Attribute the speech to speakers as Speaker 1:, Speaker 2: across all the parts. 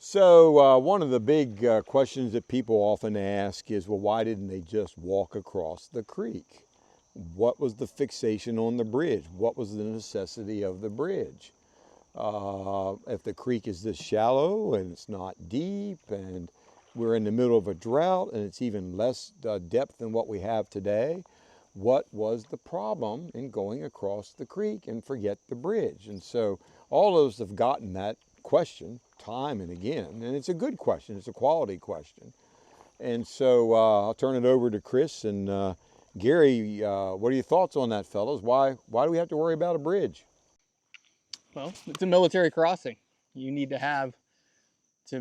Speaker 1: So one of the big questions that people often ask is, well, why didn't they just walk across the creek? What was the fixation on the bridge? What was the necessity of the bridge? If the creek is this shallow and it's not deep and we're in the middle of a drought and it's even less depth than what we have today, what was the problem in going across the creek and forget the bridge? And so all of us have gotten that question time and again, and it's a good question, it's a quality question. And so I'll turn it over to Kris and Garry. What are your thoughts on that, fellas? Why do we have to worry about a bridge?
Speaker 2: Well, it's a military crossing. You need to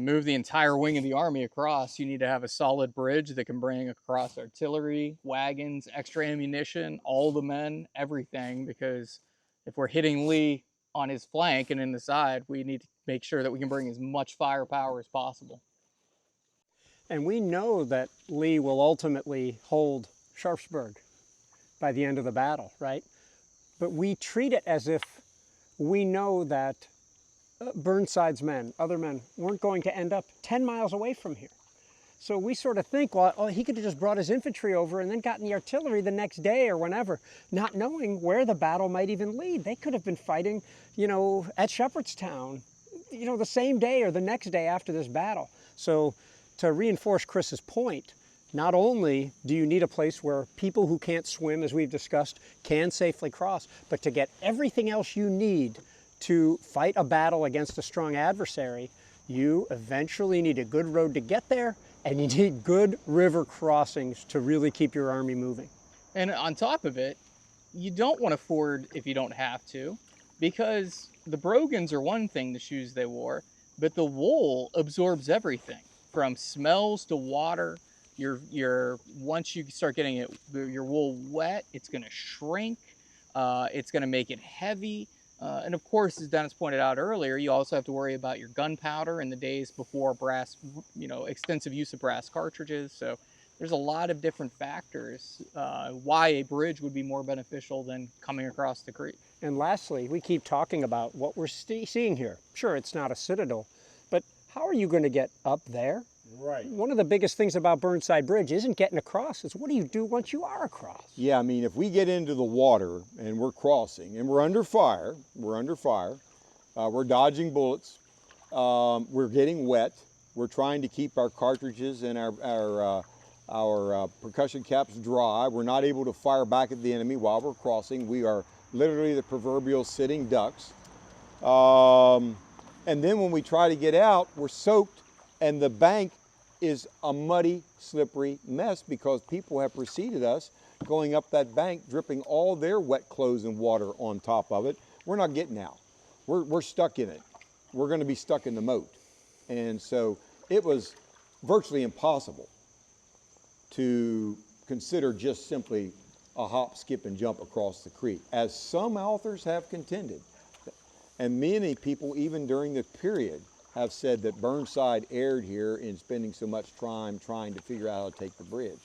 Speaker 2: move the entire wing of the Army across, you need to have a solid bridge that can bring across artillery, wagons, extra ammunition, all the men, everything, because if we're hitting Lee on his flank and in the side, we need to make sure that we can bring as much firepower as possible.
Speaker 3: And we know that Lee will ultimately hold Sharpsburg by the end of the battle, right? But we treat it as if we know that Burnside's men, other men, weren't going to end up 10 miles away from here. So we sort of think, well, oh, he could have just brought his infantry over and then gotten the artillery the next day or whenever, not knowing where the battle might even lead. They could have been fighting, at Shepherdstown, the same day or the next day after this battle. So to reinforce Kris's point, not only do you need a place where people who can't swim, as we've discussed, can safely cross, but to get everything else you need to fight a battle against a strong adversary, you eventually need a good road to get there, and you need good river crossings to really keep your army moving.
Speaker 2: And on top of it, you don't want to ford if you don't have to, because the brogans are one thing, the shoes they wore, but the wool absorbs everything from smells to water. Once you start getting your wool wet, it's going to shrink. It's going to make it heavy. And of course, as Dennis pointed out earlier, you also have to worry about your gunpowder in the days before brass, extensive use of brass cartridges. So there's a lot of different factors why a bridge would be more beneficial than coming across the creek.
Speaker 3: And lastly, we keep talking about what we're seeing here. Sure, it's not a citadel, but how are you going to get up there?
Speaker 1: Right.
Speaker 3: One of the biggest things about Burnside Bridge isn't getting across, it's what do you do once you are across?
Speaker 1: Yeah, I mean, if we get into the water and we're crossing and we're under fire, we're dodging bullets, we're getting wet, we're trying to keep our cartridges and our percussion caps dry, we're not able to fire back at the enemy while we're crossing, we are literally the proverbial sitting ducks. And then when we try to get out, we're soaked, and the bank is a muddy, slippery mess because people have preceded us going up that bank, dripping all their wet clothes and water on top of it. We're not getting out. We're stuck in it. We're going to be stuck in the moat. And so it was virtually impossible to consider just simply a hop, skip, and jump across the creek, as some authors have contended. And many people, even during the period, have said that Burnside erred here in spending so much time trying to figure out how to take the bridge.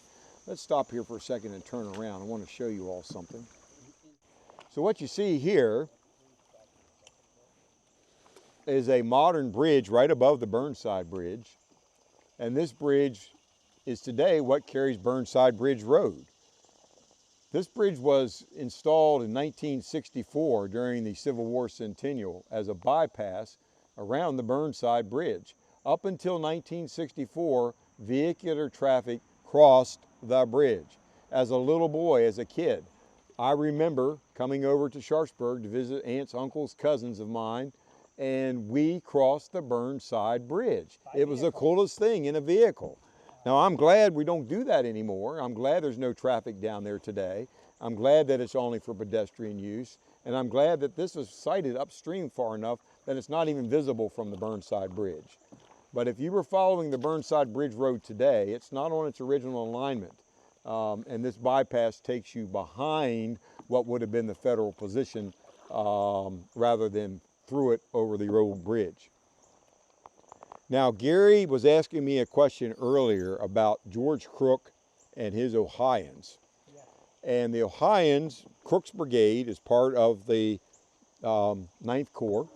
Speaker 1: Let's stop here for a second and turn around. I want to show you all something. So what you see here is a modern bridge right above the Burnside Bridge. And this bridge is today what carries Burnside Bridge Road. This bridge was installed in 1964 during the Civil War Centennial as a bypass around the Burnside Bridge. Up until 1964, vehicular traffic crossed the bridge. As a little boy, as a kid, I remember coming over to Sharpsburg to visit aunts, uncles, cousins of mine, and we crossed the Burnside Bridge. It was the coolest thing in a vehicle. Now, I'm glad we don't do that anymore. I'm glad there's no traffic down there today. I'm glad that it's only for pedestrian use. And I'm glad that this is sited upstream far enough that it's not even visible from the Burnside Bridge. But if you were following the Burnside Bridge Road today, it's not on its original alignment. And this bypass takes you behind what would have been the federal position rather than through it over the old bridge. Now, Garry was asking me a question earlier about George Crook and his Ohioans. And the Ohioans, Crook's brigade, is part of the 9th Corps.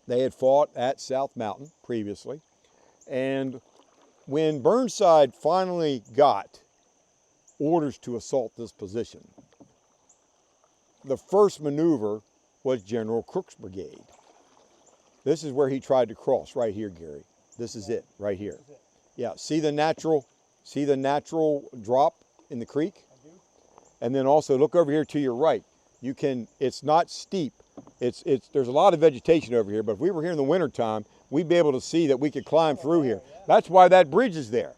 Speaker 1: They had fought at South Mountain previously. And when Burnside finally got orders to assault this position, the first maneuver was General Crook's brigade. This is where he tried to cross, right here, Gary. This is it, right here. Yeah, see the natural drop in the creek?
Speaker 3: I do.
Speaker 1: And then also look over here to your right. You can, it's not steep. There's a lot of vegetation over here, but if we were here in the wintertime, we'd be able to see that we could climb through here. That's why that bridge is there,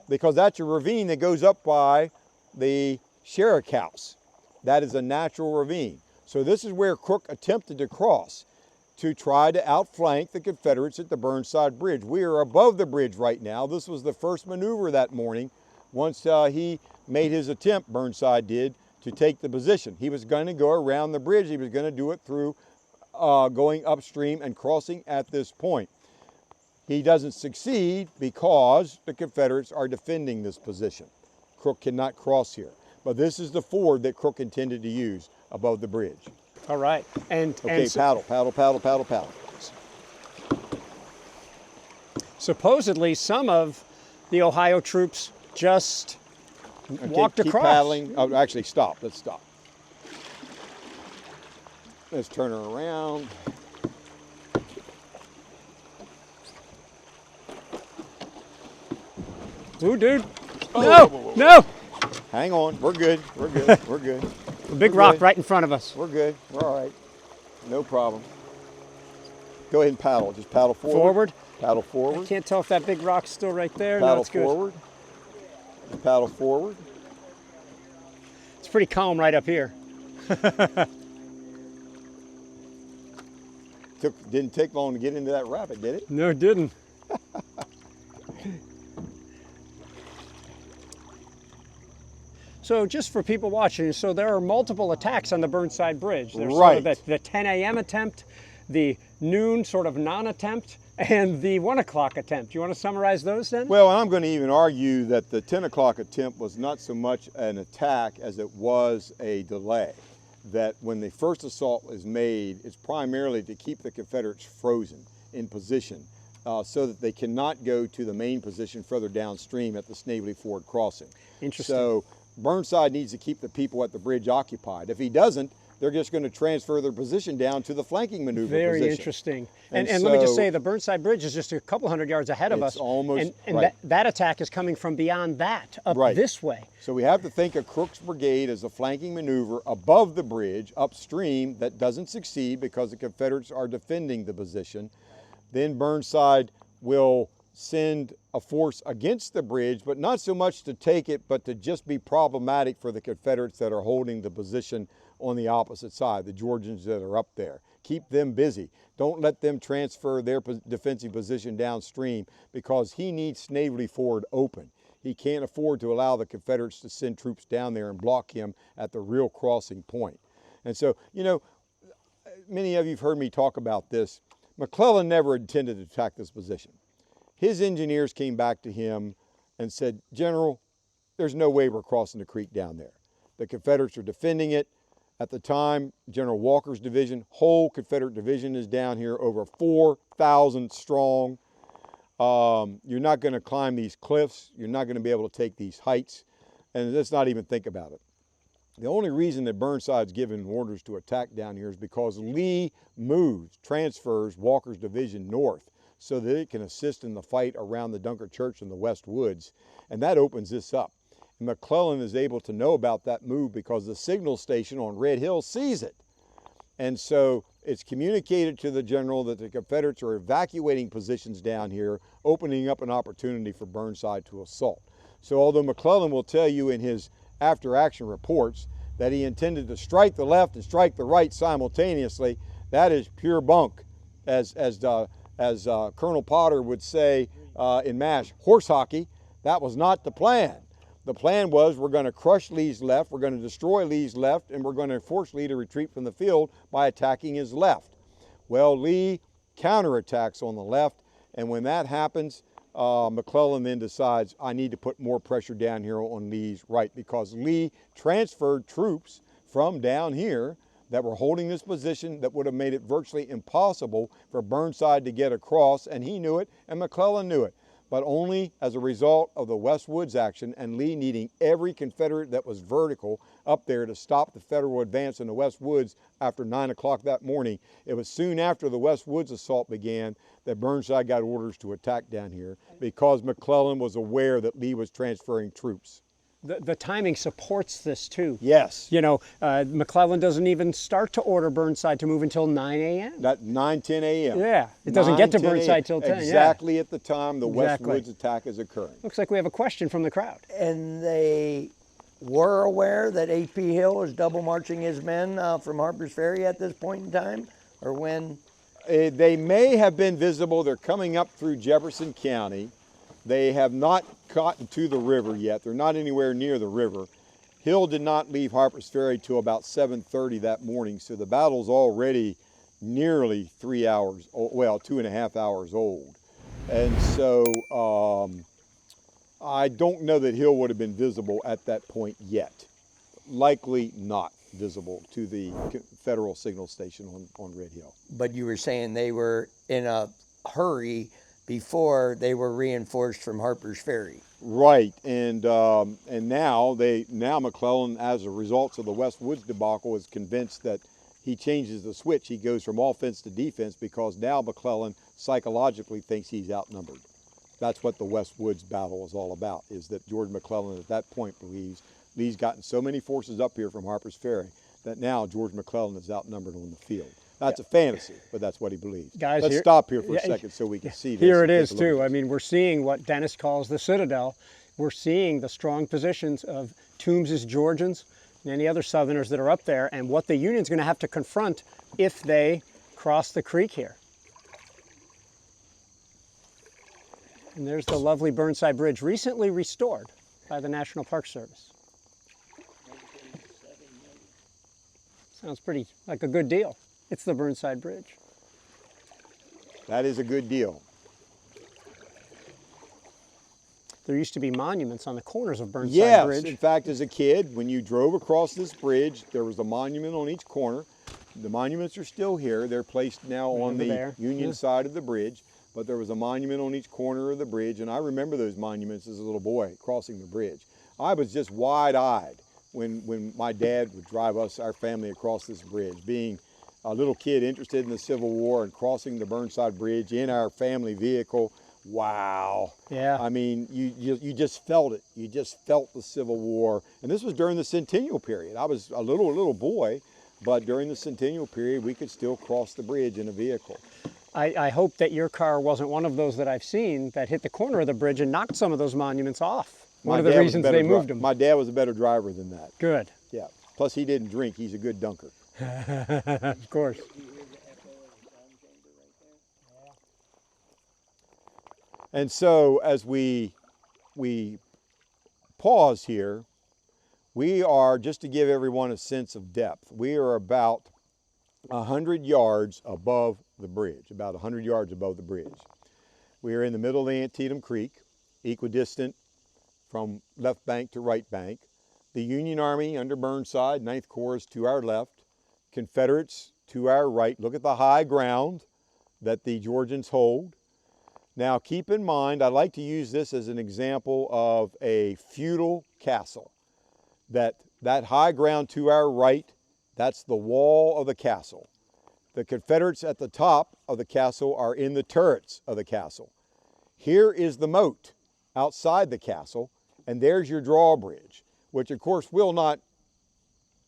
Speaker 1: because that's a ravine that goes up by the Sherrick House. That is a natural ravine. So this is where Crook attempted to cross to try to outflank the Confederates at the Burnside Bridge. We are above the bridge right now. This was the first maneuver that morning. Once he made his attempt, Burnside did, to take the position. He was going to go around the bridge. He was going to do it through going upstream and crossing at this point. He doesn't succeed because the Confederates are defending this position. Crook cannot cross here. But this is the ford that Crook intended to use above the bridge.
Speaker 3: All right.
Speaker 1: Okay, paddle, paddle, paddle, paddle, paddle.
Speaker 3: Supposedly, some of the Ohio troops just walked
Speaker 1: keep
Speaker 3: across.
Speaker 1: Paddling. Oh, actually, stop. Let's stop. Let's turn her around.
Speaker 3: Ooh, dude.
Speaker 1: Oh,
Speaker 3: No,
Speaker 1: whoa, whoa, whoa.
Speaker 3: no.
Speaker 1: Hang on. We're good. We're good. We're good.
Speaker 3: A big
Speaker 1: We're
Speaker 3: rock
Speaker 1: good.
Speaker 3: right in front of us.
Speaker 1: We're good. We're all right. No problem. Go ahead and paddle. Just paddle forward.
Speaker 3: Forward.
Speaker 1: Paddle
Speaker 3: I
Speaker 1: forward.
Speaker 3: can't tell if that big rock's still right there. No,
Speaker 1: Paddle
Speaker 3: it's good.
Speaker 1: forward. Paddle forward.
Speaker 3: It's pretty calm right up here.
Speaker 1: Didn't take long to get into that rapid, did it?
Speaker 3: No, it didn't. So just for people watching, so there are multiple attacks on the Burnside Bridge. There's
Speaker 1: Right.
Speaker 3: sort of the 10 a.m. attempt, the noon sort of non-attempt, and the 1 o'clock attempt. You want to summarize those then?
Speaker 1: Well, I'm going to even argue that the 10 o'clock attempt was not so much an attack as it was a delay. That when the first assault was made, it's primarily to keep the Confederates frozen in position so that they cannot go to the main position further downstream at the Snavely Ford crossing.
Speaker 3: Interesting.
Speaker 1: So Burnside needs to keep the people at the bridge occupied. If he doesn't, they're just going to transfer their position down to the flanking maneuver
Speaker 3: Very
Speaker 1: position.
Speaker 3: interesting.
Speaker 1: And
Speaker 3: And let me just
Speaker 1: so-
Speaker 3: say, the Burnside Bridge is just a couple hundred yards ahead of us.
Speaker 1: It's almost-
Speaker 3: and
Speaker 1: right.
Speaker 3: that attack is coming from beyond that, up
Speaker 1: Right.
Speaker 3: this way.
Speaker 1: So we have to think of Crook's brigade as a flanking maneuver above the bridge, upstream, that doesn't succeed because the Confederates are defending the position. Then Burnside will send a force against the bridge, but not so much to take it, but to just be problematic for the Confederates that are holding the position on the opposite side, the Georgians that are up there. Keep them busy. Don't let them transfer their defensive position downstream because he needs Snavely Ford open. He can't afford to allow the Confederates to send troops down there and block him at the real crossing point. And so, you know, many of you have heard me talk about this. McClellan never intended to attack this position. His engineers came back to him and said, General, there's no way we're crossing the creek down there. The Confederates are defending it. At the time, General Walker's division, whole Confederate division is down here, over 4,000 strong. You're not going to climb these cliffs. You're not going to be able to take these heights. And let's not even think about it. The only reason that Burnside's given orders to attack down here is because Lee moves, transfers Walker's division north so that it can assist in the fight around the Dunkard Church in the West Woods. And that opens this up. And McClellan is able to know about that move because the signal station on Red Hill sees it. And so it's communicated to the general that the Confederates are evacuating positions down here, opening up an opportunity for Burnside to assault. So although McClellan will tell you in his after-action reports that he intended to strike the left and strike the right simultaneously, that is pure bunk. As Colonel Potter would say in MASH, horse hockey, that was not the plan. The plan was we're going to crush Lee's left, we're going to destroy Lee's left, and we're going to force Lee to retreat from the field by attacking his left. Well, Lee counterattacks on the left, and when that happens, McClellan then decides, I need to put more pressure down here on Lee's right because Lee transferred troops from down here that were holding this position that would have made it virtually impossible for Burnside to get across, and he knew it, and McClellan knew it. but only as a result of the West Woods action and Lee needing every Confederate that was vertical up there to stop the Federal advance in the West Woods after 9 o'clock that morning. It was soon after the West Woods assault began that Burnside got orders to attack down here because McClellan was aware that Lee was transferring troops.
Speaker 3: The timing supports this too.
Speaker 1: Yes.
Speaker 3: You know, McClellan doesn't even start to order Burnside to move until 9 a.m.
Speaker 1: That 9, 10 a.m.
Speaker 3: Yeah, it doesn't get to
Speaker 1: 10
Speaker 3: Burnside till 10.
Speaker 1: Exactly at the time the West
Speaker 3: Exactly.
Speaker 1: Woods attack is occurring.
Speaker 3: Looks like we have a question from the crowd.
Speaker 4: And they were aware that A.P. Hill is double marching his men from Harper's Ferry at this point in time, or when?
Speaker 1: They may have been visible. They're coming up through Jefferson County. They have not gotten to the river yet. They're not anywhere near the river. Hill did not leave Harper's Ferry till about 7:30 that morning, so the battle's already nearly 3 hours, well, 2.5 hours old. And so I don't know that Hill would have been visible at that point yet. Likely not visible to the Federal signal station on Red Hill.
Speaker 4: But you were saying they were in a hurry before they were reinforced from Harper's Ferry.
Speaker 1: Right, and now McClellan, as a result of the West Woods debacle, is convinced that he changes the switch. He goes from offense to defense because now McClellan psychologically thinks he's outnumbered. That's what the West Woods battle is all about, is that George McClellan at that point believes Lee's gotten so many forces up here from Harper's Ferry that now George McClellan is outnumbered on the field. That's a fantasy, but that's what he believes.
Speaker 3: Guys,
Speaker 1: let's stop here for a second so we can see this.
Speaker 3: Here it is too. I mean, we're seeing what Dennis calls the Citadel. We're seeing the strong positions of Toombs's Georgians and any other Southerners that are up there, and what the Union's going to have to confront if they cross the creek here. And there's the lovely Burnside Bridge, recently restored by the National Park Service. Sounds pretty like a good deal. It's the Burnside Bridge.
Speaker 1: That is a good deal.
Speaker 3: There used to be monuments on the corners of Burnside Bridge.
Speaker 1: Yes, in fact, as a kid, when you drove across this bridge, there was a monument on each corner. The monuments are still here. They're placed now on the Union side of the bridge, but there was a monument on each corner of the bridge, and I remember those monuments as a little boy crossing the bridge. I was just wide-eyed when my dad would drive us, our family, across this bridge, being a little kid interested in the Civil War and crossing the Burnside Bridge in our family vehicle. Wow.
Speaker 3: Yeah.
Speaker 1: I mean, you just felt it. You just felt the Civil War. And this was during the Centennial period. I was a little boy, but during the Centennial period, we could still cross the bridge in a vehicle.
Speaker 3: I hope that your car wasn't one of those that I've seen that hit the corner of the bridge and knocked some of those monuments off. One of the reasons they moved them.
Speaker 1: My dad was a better driver than that.
Speaker 3: Good.
Speaker 1: Yeah. Plus, he didn't drink. He's a good dunker.
Speaker 3: Of course.
Speaker 1: And so as we pause here, we are, just to give everyone a sense of depth, we are about 100 yards above the bridge, about 100 yards above the bridge. We are in the middle of the Antietam Creek, equidistant from left bank to right bank. The Union Army under Burnside, 9th Corps, is to our left. Confederates to our right. Look at the high ground that the Georgians hold. Now keep in mind, I like to use this as an example of a feudal castle. That high ground to our right, that's the wall of the castle. The Confederates at the top of the castle are in the turrets of the castle. Here is the moat outside the castle, and there's your drawbridge, which of course will not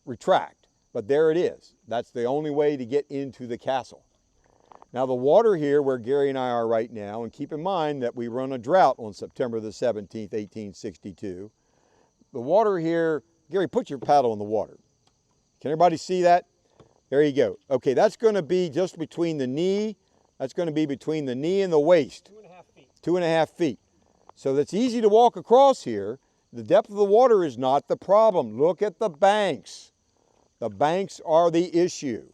Speaker 1: retract, but there it is. That's the only way to get into the castle. Now the water here where Garry and I are right now, and keep in mind that we run a drought on September the 17th, 1862. The water here, Garry, put your paddle in the water. Can everybody see that? There you go. Okay, that's going to be just between the knee. That's going to be between the knee and the waist.
Speaker 3: 2.5 feet.
Speaker 1: 2.5 feet. So that's easy to walk across here. The depth of the water is not the problem. Look at the banks. The banks are the issue.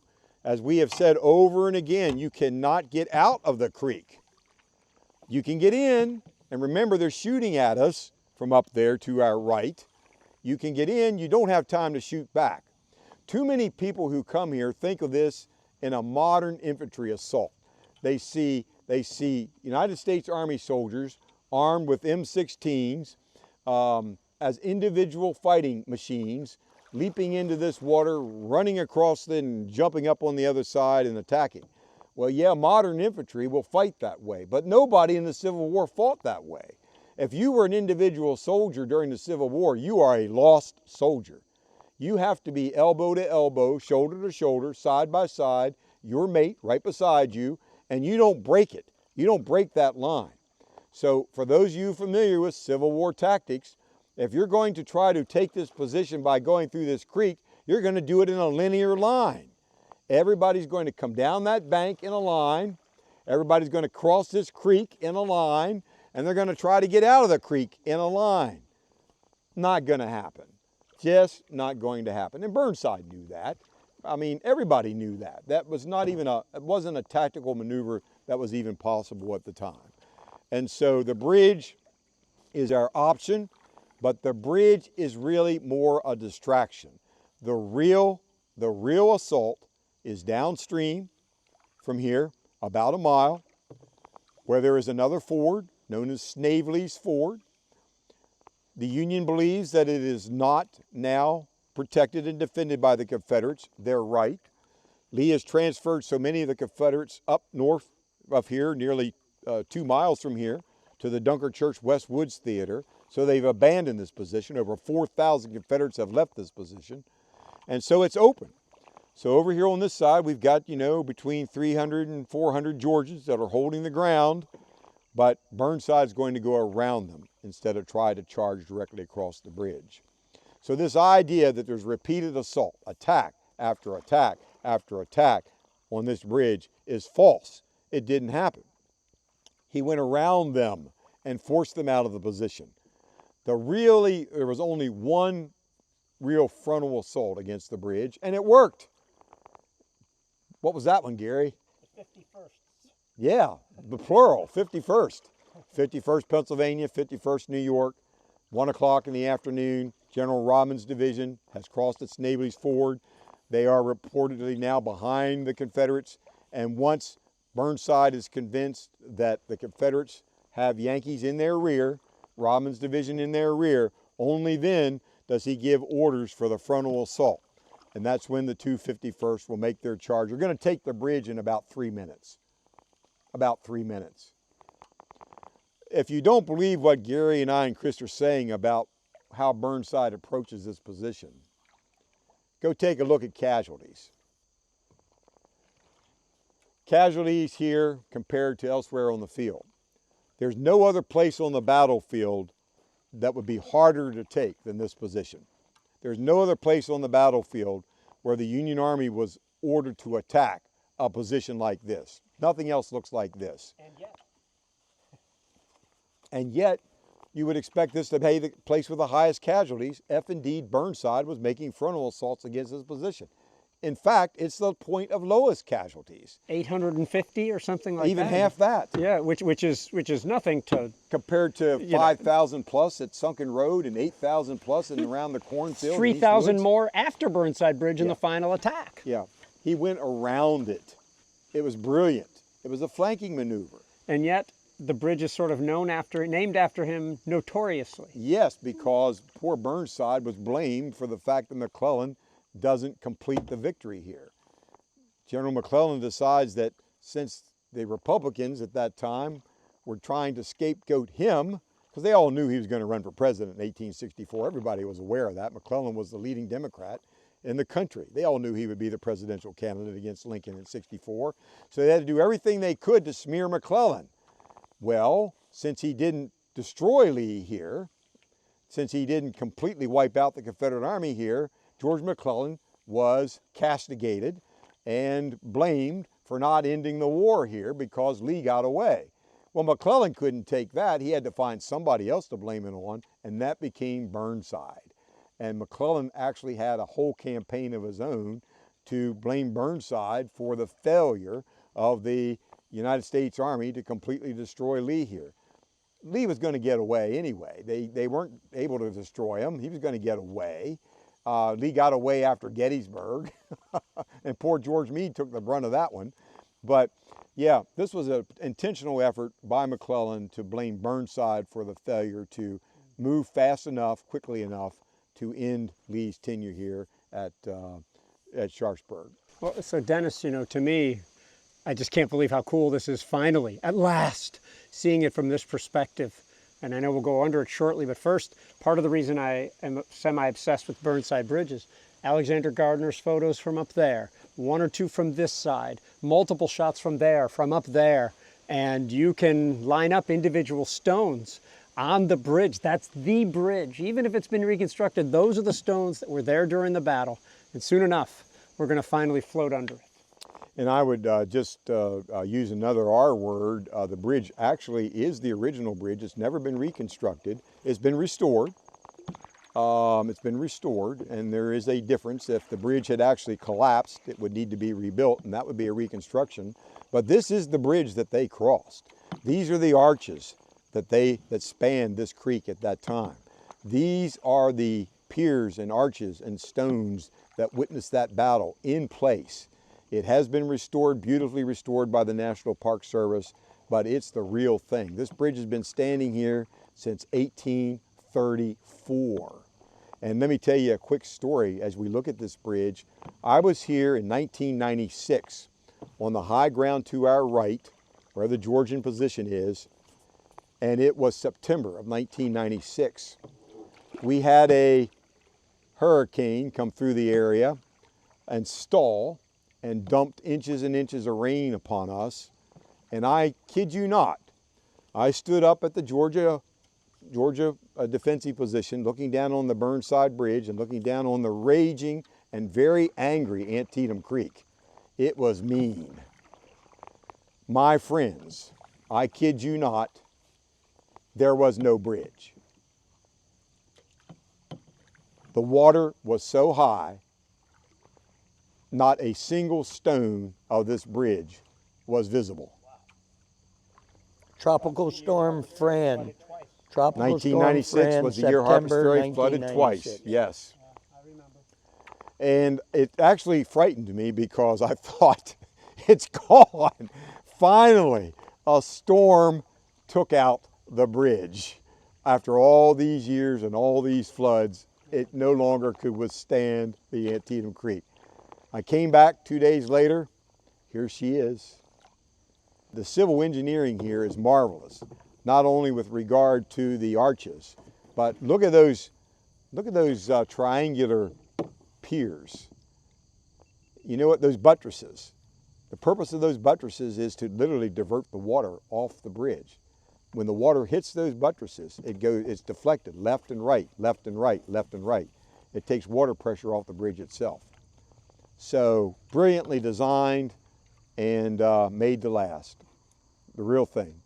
Speaker 1: As we have said over and again, you cannot get out of the creek. You can get in, and remember they're shooting at us from up there to our right. You can get in, you don't have time to shoot back. Too many people who come here think of this in a modern infantry assault. They see United States Army soldiers armed with M16s as individual fighting machines, leaping into this water, running across it and jumping up on the other side and attacking. Well, yeah, modern infantry will fight that way, but nobody in the Civil War fought that way. If you were an individual soldier during the Civil War, you are a lost soldier. You have to be elbow to elbow, shoulder to shoulder, side by side, your mate right beside you, and you don't break it. You don't break that line. So for those of you familiar with Civil War tactics, if you're going to try to take this position by going through this creek, you're going to do it in a linear line. Everybody's going to come down that bank in a line. Everybody's going to cross this creek in a line, and they're going to try to get out of the creek in a line. Not going to happen. Just not going to happen. And Burnside knew that. I mean, everybody knew that. That was not even it wasn't a tactical maneuver that was even possible at the time. And so the bridge is our option, but the bridge is really more a distraction. The real assault is downstream from here, about a mile, where there is another ford known as Snavely's Ford. The Union believes that it is not now protected and defended by the Confederates. They're right. Lee has transferred so many of the Confederates up north of here, nearly 2 miles from here, to the Dunker Church West Woods Theater. So they've abandoned this position. Over 4,000 Confederates have left this position. And so it's open. So over here on this side, we've got, between 300 and 400 Georgians that are holding the ground. But Burnside's going to go around them instead of try to charge directly across the bridge. So this idea that there's repeated assault, attack after attack after attack on this bridge is false. It didn't happen. He went around them and forced them out of the position. There was only one real frontal assault against the bridge, and it worked. What was that one, Gary?
Speaker 3: The 51st.
Speaker 1: Yeah, the plural, 51st. 51st Pennsylvania, 51st New York, 1 o'clock in the afternoon. General Rodman's division has crossed at Snavely's Ford. They are reportedly now behind the Confederates. And once Burnside is convinced that the Confederates have Yankees in their rear, Rodman's division in their rear, only then does he give orders for the frontal assault. And that's when the 251st will make their charge. They're going to take the bridge in about 3 minutes. About 3 minutes. If you don't believe what Gary and I and Kris are saying about how Burnside approaches this position, go take a look at casualties. Casualties here compared to elsewhere on the field. There's no other place on the battlefield that would be harder to take than this position. There's no other place on the battlefield where the Union Army was ordered to attack a position like this. Nothing else looks like this. And yet, you would expect this to be the place with the highest casualties if indeed Burnside was making frontal assaults against this position. In fact, it's the point of lowest casualties.
Speaker 3: 850 or something like that.
Speaker 1: Even half that.
Speaker 3: Yeah, which is nothing to
Speaker 1: compared to 5,000 plus at Sunken Road and 8,000 plus and around the cornfield.
Speaker 3: 3,000 more after Burnside Bridge in the final attack.
Speaker 1: Yeah, he went around it. It was brilliant. It was a flanking maneuver.
Speaker 3: And yet, the bridge is sort of named after him notoriously.
Speaker 1: Yes, because poor Burnside was blamed for the fact that McClellan doesn't complete the victory here. General McClellan decides that since the Republicans at that time were trying to scapegoat him, because they all knew he was going to run for president in 1864. Everybody was aware of that. McClellan was the leading Democrat in the country. They all knew he would be the presidential candidate against Lincoln in 64. So they had to do everything they could to smear McClellan. Well, since he didn't destroy Lee here, since he didn't completely wipe out the Confederate Army here, George McClellan was castigated and blamed for not ending the war here because Lee got away. Well, McClellan couldn't take that. He had to find somebody else to blame it on, and that became Burnside. And McClellan actually had a whole campaign of his own to blame Burnside for the failure of the United States Army to completely destroy Lee here. Lee was going to get away anyway. They weren't able to destroy him. He was going to get away. Lee got away after Gettysburg, and poor George Meade took the brunt of that one. But, Yeah, this was an intentional effort by McClellan to blame Burnside for the failure to move fast enough, quickly enough to end Lee's tenure here at Sharpsburg.
Speaker 3: Well, so Dennis, you know, to me, I just can't believe how cool this is finally, at last, seeing it from this perspective. And I know we'll go under it shortly, but first, part of the reason I am semi-obsessed with Burnside Bridge is Alexander Gardner's photos from up there, one or two from this side, multiple shots from there, from up there, and you can line up individual stones on the bridge. That's the bridge. Even if it's been reconstructed, those are the stones that were there during the battle. And soon enough, we're going to finally float under it.
Speaker 1: And I would just use another R word. The bridge actually is the original bridge. It's never been reconstructed. It's been restored. And there is a difference. If the bridge had actually collapsed, it would need to be rebuilt, and that would be a reconstruction. But this is the bridge that they crossed. These are the arches that spanned this creek at that time. These are the piers and arches and stones that witnessed that battle in place. It has been restored, beautifully restored by the National Park Service, but it's the real thing. This bridge has been standing here since 1834. And let me tell you a quick story as we look at this bridge. I was here in 1996 on the high ground to our right, where the Georgian position is, and it was September of 1996. We had a hurricane come through the area and stall and dumped inches and inches of rain upon us. And I kid you not, I stood up at the Georgia defensive position, looking down on the Burnside Bridge and looking down on the raging and very angry Antietam Creek. It was mean. My friends, I kid you not, there was no bridge. The water was so high, not a single stone of this bridge was visible.
Speaker 4: Tropical Storm Fran. Tropical
Speaker 1: 1996
Speaker 4: Storm Fran,
Speaker 1: was the year Harpers
Speaker 4: September
Speaker 1: Ferry flooded twice.
Speaker 4: 1996.
Speaker 1: Yes.
Speaker 3: I remember.
Speaker 1: And it actually frightened me because I thought, it's gone. Finally, a storm took out the bridge. After all these years and all these floods, it no longer could withstand the Antietam Creek. I came back 2 days later. Here she is. The civil engineering here is marvelous, not only with regard to the arches, but look at those triangular piers. You know what, those buttresses. The purpose of those buttresses is to literally divert the water off the bridge. When the water hits those buttresses, it's deflected left and right, left and right, left and right. It takes water pressure off the bridge itself. So brilliantly designed and made to last. The real thing.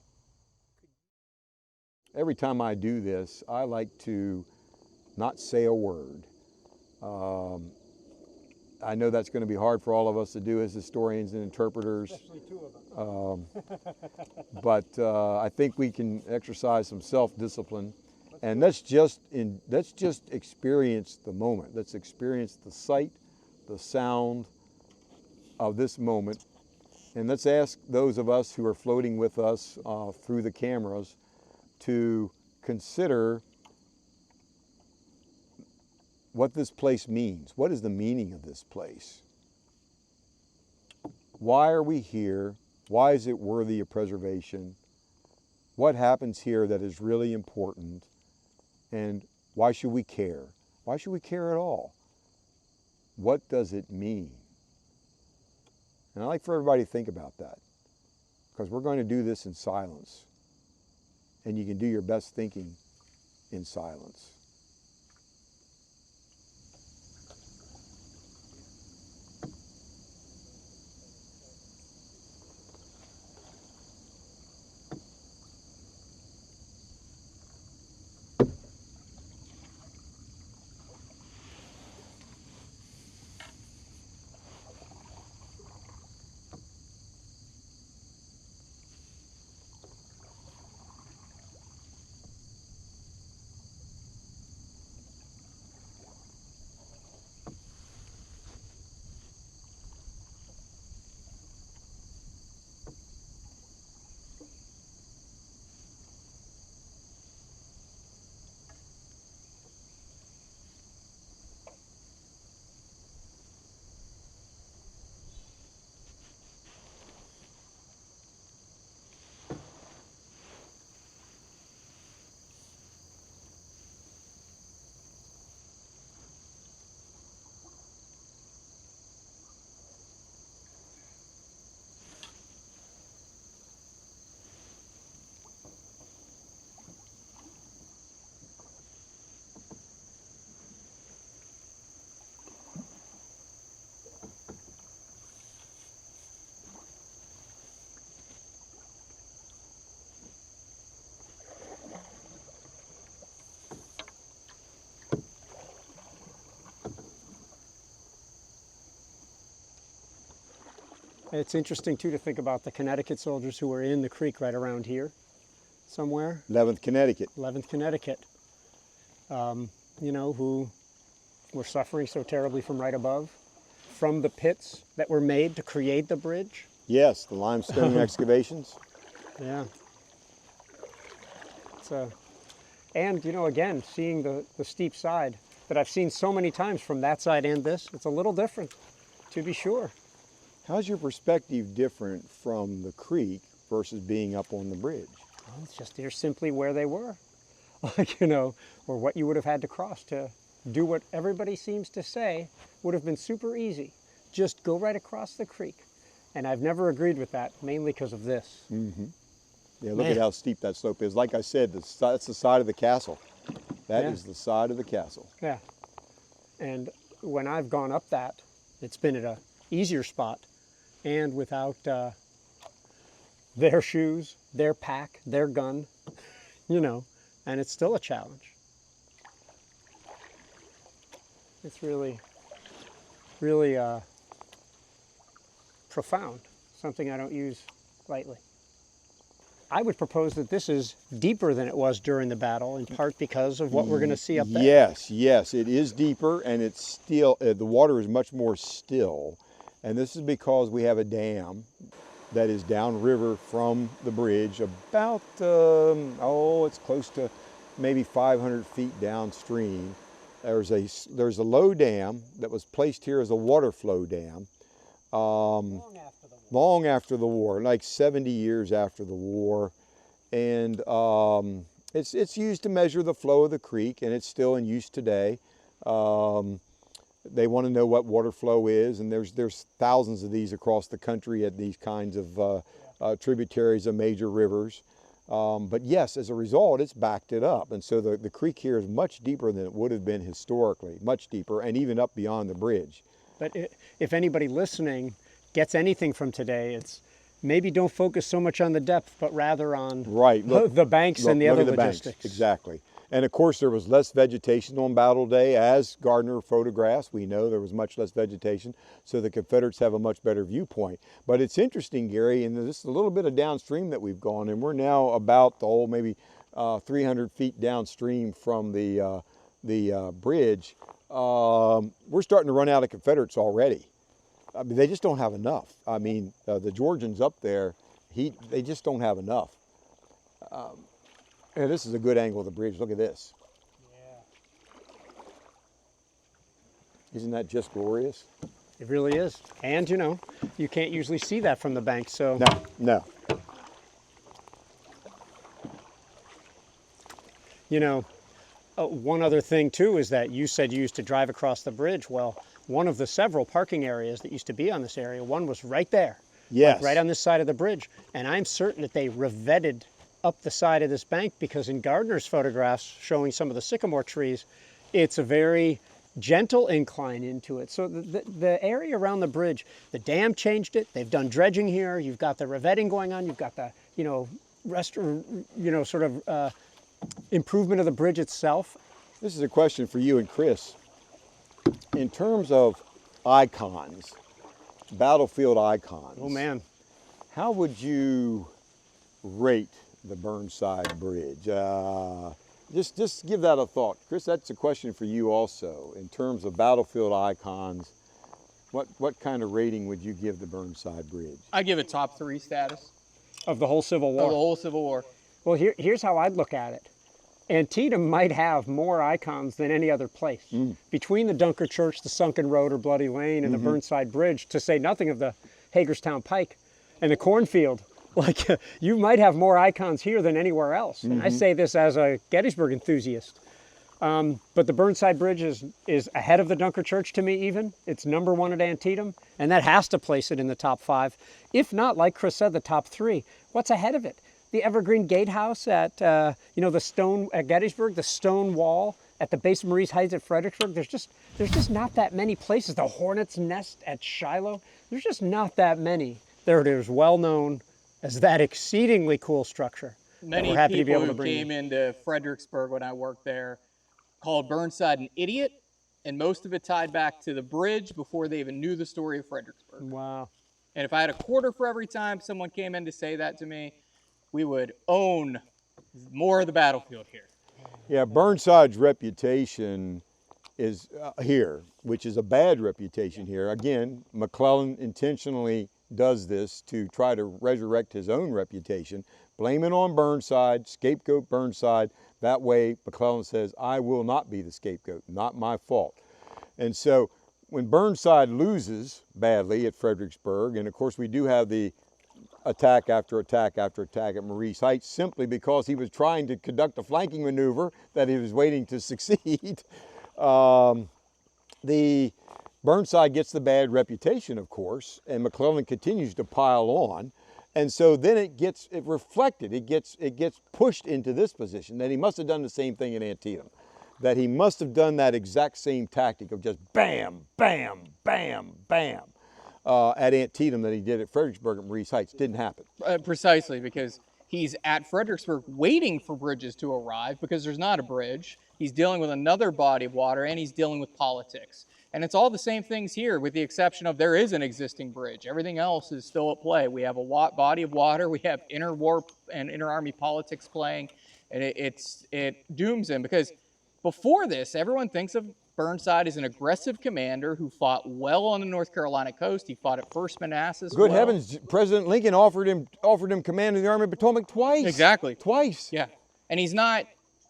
Speaker 1: Every time I do this, I like to not say a word. I know that's going to be hard for all of us to do as historians and interpreters.
Speaker 3: Especially two of us.
Speaker 1: But I think we can exercise some self-discipline, and let's just experience the moment. Let's experience the sight, the sound of this moment, and let's ask those of us who are floating with us through the cameras to consider what this place means. What is the meaning of this place? Why are we here? Why is it worthy of preservation? What happens here that is really important? And why should we care? Why should we care at all? What does it mean? And I'd like for everybody to think about that, because we're going to do this in silence. And you can do your best thinking in silence.
Speaker 3: It's interesting too to think about the Connecticut soldiers who were in the creek right around here somewhere.
Speaker 1: 11th Connecticut.
Speaker 3: 11th Connecticut. You know, who were suffering so terribly from right above, from the pits that were made to create the bridge.
Speaker 1: Yes, the limestone excavations.
Speaker 3: Yeah. So, and you know, again, seeing the steep side that I've seen so many times from that side and this, it's a little different, to be sure.
Speaker 1: How's your perspective different from the creek versus being up on the bridge?
Speaker 3: Well, it's just they're simply where they were, like, you know, or what you would have had to cross to do what everybody seems to say would have been super easy. Just go right across the creek. And I've never agreed with that, mainly because of this.
Speaker 1: Mm-hmm. Yeah, look at how steep that slope is. Like I said, that's the side of the castle. That is the side of the castle.
Speaker 3: Yeah. And when I've gone up that, it's been at a easier spot and without their shoes, their pack, their gun, you know, and it's still a challenge. It's really, really profound, something I don't use lightly. I would propose that this is deeper than it was during the battle, in part because of what we're going to see up there.
Speaker 1: Yes, yes, it is deeper, and it's still, the water is much more still. And this is because we have a dam that is downriver from the bridge, about, it's close to maybe 500 feet downstream. There's a low dam that was placed here as a water flow dam. Long after the war, like 70 years after the war. And it's used to measure the flow of the creek, and it's still in use today. They want to know what water flow is, and there's thousands of these across the country at these kinds of tributaries of major rivers. But yes, as a result, it's backed it up. And so the creek here is much deeper than it would have been historically, much deeper, and even up beyond the bridge.
Speaker 3: But if anybody listening gets anything from today, it's maybe don't focus so much on the depth, but rather on the banks and the other logistics.
Speaker 1: Banks. Exactly. And of course, there was less vegetation on Battle Day. As Gardner photographs, we know there was much less vegetation, so the Confederates have a much better viewpoint. But it's interesting, Gary, and this is a little bit of downstream that we've gone, and we're now about maybe 300 feet downstream from the bridge. We're starting to run out of Confederates already. I mean, they just don't have enough. I mean, the Georgians up there, they just don't have enough. And this is a good angle of the bridge. Look at this.
Speaker 3: Yeah.
Speaker 1: Isn't that just glorious?
Speaker 3: It really is. And, you know, you can't usually see that from the bank, so.
Speaker 1: No.
Speaker 3: You know, one other thing, too, is that you said you used to drive across the bridge. Well, one of the several parking areas that used to be on this area, one was right there.
Speaker 1: Yes.
Speaker 3: Like right on this side of the bridge. And I'm certain that they revetted up the side of this bank, because in Gardner's photographs showing some of the sycamore trees, it's a very gentle incline into it. So the area around the bridge, the dam changed it. They've done dredging here. You've got the revetting going on. You've got the, improvement of the bridge itself.
Speaker 1: This is a question for you and Kris. In terms of icons, battlefield icons.
Speaker 3: Oh man.
Speaker 1: How would you rate the Burnside Bridge? Just give that a thought. Kris, that's a question for you also. In terms of battlefield icons, what kind of rating would you give the Burnside Bridge?
Speaker 2: I give it top 3 status.
Speaker 3: Of the whole Civil War?
Speaker 2: Of the whole Civil War.
Speaker 3: Well, here's how I'd look at it. Antietam might have more icons than any other place. Between the Dunker Church, the Sunken Road or Bloody Lane, and the Burnside Bridge, to say nothing of the Hagerstown Pike and the cornfield. Like, you might have more icons here than anywhere else. And I say this as a Gettysburg enthusiast. But the Burnside Bridge is ahead of the Dunker Church to me even. It's number 1 at Antietam, and that has to place it in the top 5. If not, like Kris said, the top 3. What's ahead of it? The Evergreen Gatehouse at, the stone at Gettysburg, the stone wall at the base of Marie's Heights at Fredericksburg. There's just not that many places. The Hornet's Nest at Shiloh. There's just not that many. There it is, well known as that exceedingly cool structure.
Speaker 2: Many
Speaker 3: we're happy
Speaker 2: people
Speaker 3: to be able to
Speaker 2: who
Speaker 3: bring
Speaker 2: came into Fredericksburg when I worked there called Burnside an idiot, and most of it tied back to the bridge before they even knew the story of Fredericksburg.
Speaker 3: Wow.
Speaker 2: And if I had a quarter for every time someone came in to say that to me, we would own more of the battlefield here.
Speaker 1: Yeah, Burnside's reputation is here, which is a bad reputation here. Again, McClellan intentionally does this to try to resurrect his own reputation, blame it on Burnside, scapegoat Burnside. That way, McClellan says, I will not be the scapegoat, not my fault. And so when Burnside loses badly at Fredericksburg, and of course we do have the attack after attack after attack at Maurice Heights, simply because he was trying to conduct a flanking maneuver that he was waiting to succeed. The Burnside gets the bad reputation, of course, and McClellan continues to pile on. And so then it gets reflected, it gets pushed into this position that he must have done the same thing in Antietam, that he must have done that exact same tactic of just bam, bam, bam, bam at Antietam that he did at Fredericksburg and Maurice Heights. Didn't happen.
Speaker 2: Precisely, because he's at Fredericksburg waiting for bridges to arrive because there's not a bridge. He's dealing with another body of water, and he's dealing with politics. And it's all the same things here, with the exception of there is an existing bridge. Everything else is still at play. We have a body of water. We have inter-war and inter-army politics playing. And it dooms him, because before this, everyone thinks of Burnside as an aggressive commander who fought well on the North Carolina coast. He fought at First Manassas.
Speaker 1: Good heavens, President Lincoln offered him command of the Army of Potomac twice.
Speaker 2: Exactly.
Speaker 1: Twice.
Speaker 2: Yeah. And he's not,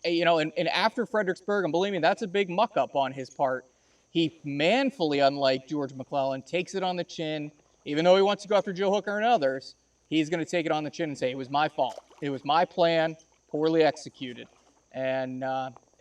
Speaker 2: you know, and after Fredericksburg, and believe me, that's a big muck up on his part. He manfully, unlike George McClellan, takes it on the chin. Even though he wants to go after Joe Hooker and others, he's going to take it on the chin and say, it was my fault. It was my plan, poorly executed. And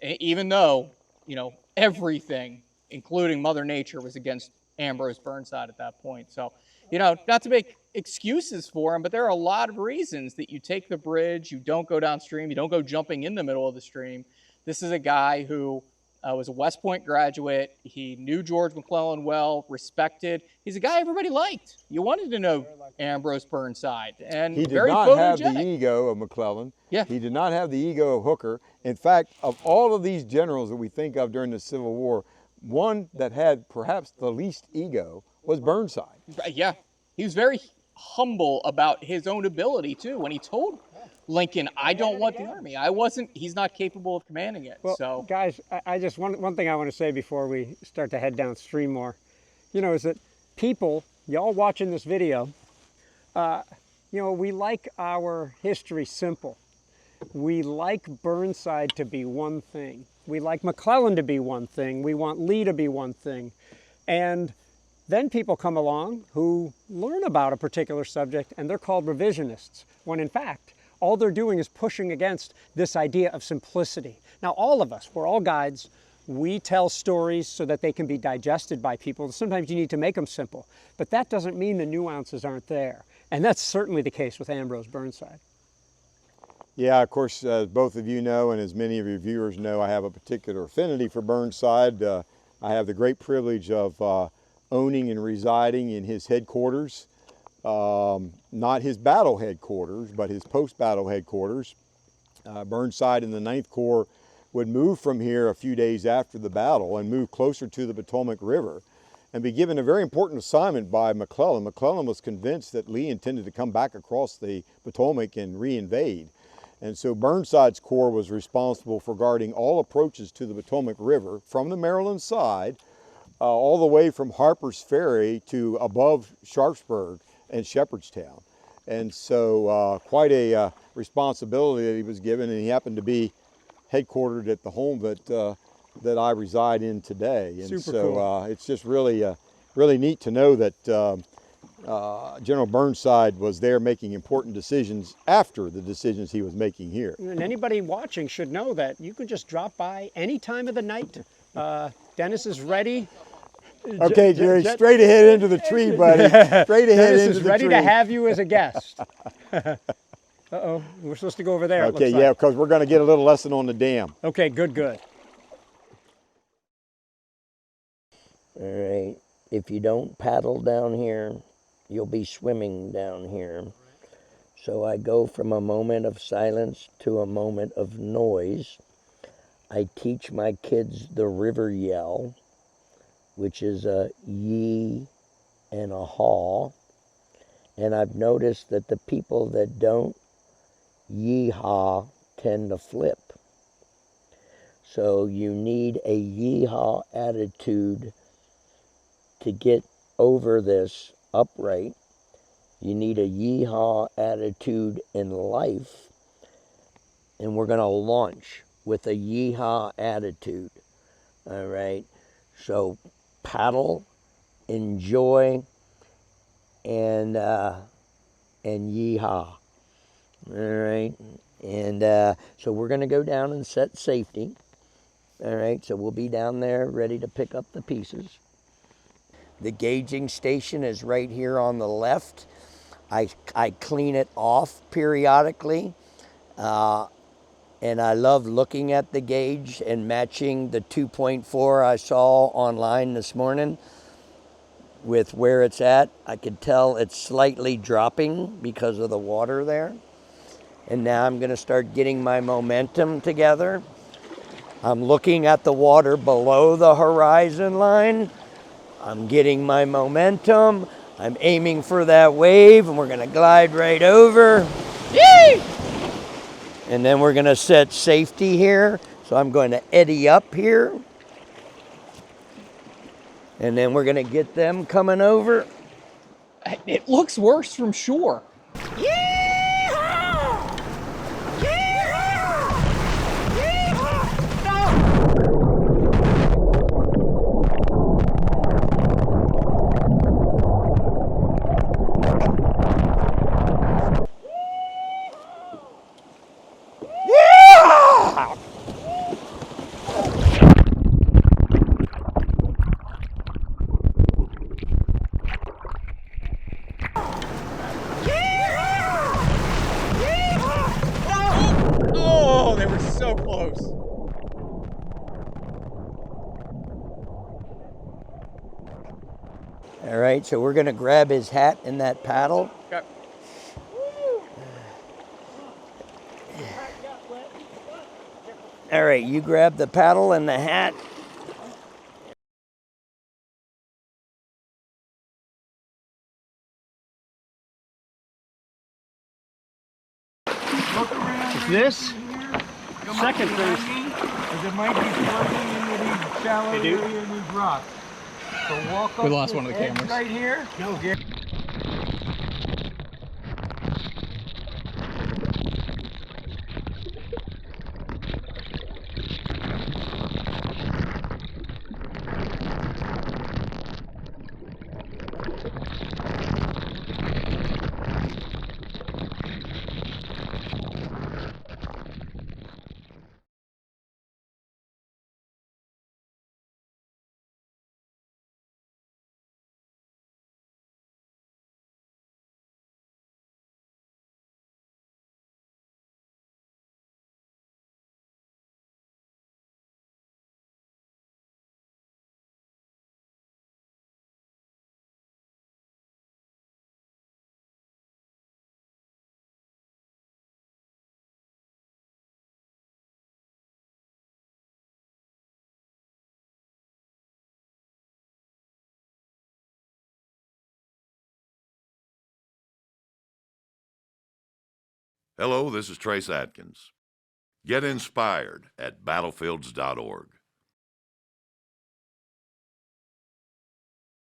Speaker 2: even though, you know, everything, including Mother Nature, was against Ambrose Burnside at that point. So, you know, not to make excuses for him, but there are a lot of reasons that you take the bridge, you don't go downstream, you don't go jumping in the middle of the stream. This is a guy who was a West Point graduate. He knew George McClellan well, respected. He's a guy everybody liked. You wanted to know Ambrose Burnside. And
Speaker 1: he did
Speaker 2: very
Speaker 1: not have the
Speaker 2: photogenic.
Speaker 1: ego of McClellan.
Speaker 2: Yeah.
Speaker 1: He did not have the ego of Hooker. In fact, of all of these generals that we think of during the Civil War, one that had perhaps the least ego was Burnside.
Speaker 2: Yeah. He was very humble about his own ability, too. When he told Lincoln, I don't want the Army. He's not capable of commanding it.
Speaker 3: Well,
Speaker 2: so,
Speaker 3: guys, I just, one thing I want to say before we start to head downstream more, you know, is that people, y'all watching this video, you know, we like our history simple. We like Burnside to be one thing. We like McClellan to be one thing. We want Lee to be one thing. And then people come along who learn about a particular subject, and they're called revisionists, when in fact, all they're doing is pushing against this idea of simplicity. Now, all of us, we're all guides. We tell stories so that they can be digested by people. Sometimes you need to make them simple, but that doesn't mean the nuances aren't there. And that's certainly the case with Ambrose Burnside.
Speaker 1: Yeah, of course, as both of you know, and as many of your viewers know, I have a particular affinity for Burnside. I have the great privilege of owning and residing in his headquarters. Not his battle headquarters, but his post-battle headquarters. Burnside and the 9th Corps would move from here a few days after the battle and move closer to the Potomac River and be given a very important assignment by McClellan. McClellan was convinced that Lee intended to come back across the Potomac and reinvade. And so Burnside's corps was responsible for guarding all approaches to the Potomac River from the Maryland side, all the way from Harper's Ferry to above Sharpsburg and Shepherdstown. And so quite a responsibility that he was given, and he happened to be headquartered at the home that I reside in today. And
Speaker 3: Super cool.
Speaker 1: It's just really neat to know that General Burnside was there making important decisions after the decisions he was making here.
Speaker 3: And anybody watching should know that you can just drop by any time of the night. Dennis is ready.
Speaker 1: Okay, Jerry, straight ahead into the tree, buddy. Straight ahead
Speaker 3: Dennis
Speaker 1: into
Speaker 3: is
Speaker 1: the
Speaker 3: ready
Speaker 1: tree.
Speaker 3: to have you as a guest. Uh-oh, we're supposed to go over there.
Speaker 1: Okay,
Speaker 3: it looks
Speaker 1: yeah,
Speaker 3: like.
Speaker 1: because we're going to get a little lesson on the dam.
Speaker 3: Okay, good.
Speaker 4: All right. If you don't paddle down here, you'll be swimming down here. So I go from a moment of silence to a moment of noise. I teach my kids the river yell, which is a yee and a haw. And I've noticed that the people that don't yeehaw tend to flip. So you need a yeehaw attitude to get over this upright. You need a yeehaw attitude in life. And we're going to launch with a yeehaw attitude. All right. So paddle, enjoy, and yeehaw. All right. And so we're going to go down and set safety. All right. So we'll be down there ready to pick up the pieces. The gauging station is right here on the left. I clean it off periodically. And I love looking at the gauge and matching the 2.4 I saw online this morning with where it's at. I could tell it's slightly dropping because of the water there. And now I'm going to start getting my momentum together. I'm looking at the water below the horizon line. I'm getting my momentum. I'm aiming for that wave, and we're going to glide right over.
Speaker 2: Yay!
Speaker 4: And then we're going to set safety here. So I'm going to eddy up here. And then we're going to get them coming over.
Speaker 2: It looks worse from shore. Oh, they were so close.
Speaker 4: All right, so we're going to grab his hat and that paddle.
Speaker 2: Okay.
Speaker 4: All right, you grab the paddle and the hat.
Speaker 1: Look around.
Speaker 3: This
Speaker 1: Second
Speaker 3: thing.
Speaker 1: Because it might be flooding into these shallow areas and these rocks. So walk up
Speaker 2: We lost
Speaker 1: this
Speaker 2: one of the
Speaker 1: edge
Speaker 2: cameras.
Speaker 1: right here.
Speaker 3: No.
Speaker 5: Hello, this is Trace Atkins. Get inspired at battlefields.org.